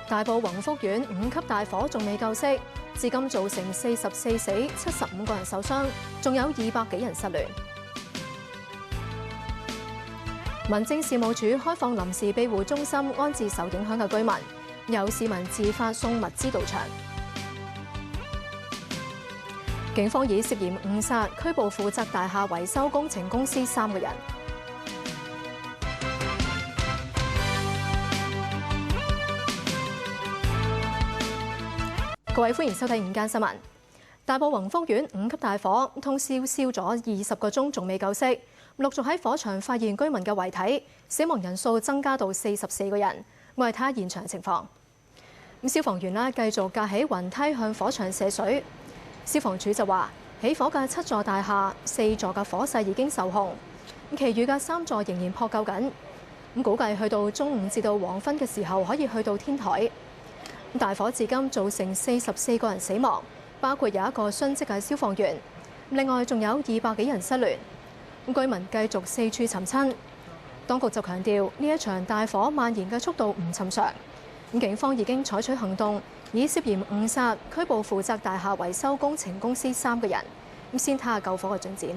大埔宏福苑5級大火仲未救熄，至今造成44死、75個人受傷，仲有200幾人失聯。民政事務處開放臨時庇護中心安置受影響嘅居民，有市民自發送物資到場。警方以涉嫌誤殺拘捕負責大廈維修工程公司3個人。各位歡迎收睇午間新聞。大埔宏福苑5級大火，通宵燒咗20個鐘，仲未救熄。陸續喺火場發現居民嘅遺體，死亡人數增加到44個人。我哋睇下現場情況。消防員繼續架起雲梯向火場射水。消防處就話，起火嘅7座大廈，4座嘅火勢已經受控，其餘嘅3座仍然撲救緊。估計去到中午至到黃昏嘅時候，可以去到天台。大火至今造成44個人死亡，包括有1個殉職嘅消防員，另外仲有200幾人失聯。居民繼續四處尋親。當局就強調呢一場大火蔓延嘅速度唔尋常。警方已經採取行動，以涉嫌誤殺拘捕負責大廈維修工程公司3個人。先睇下救火嘅進展。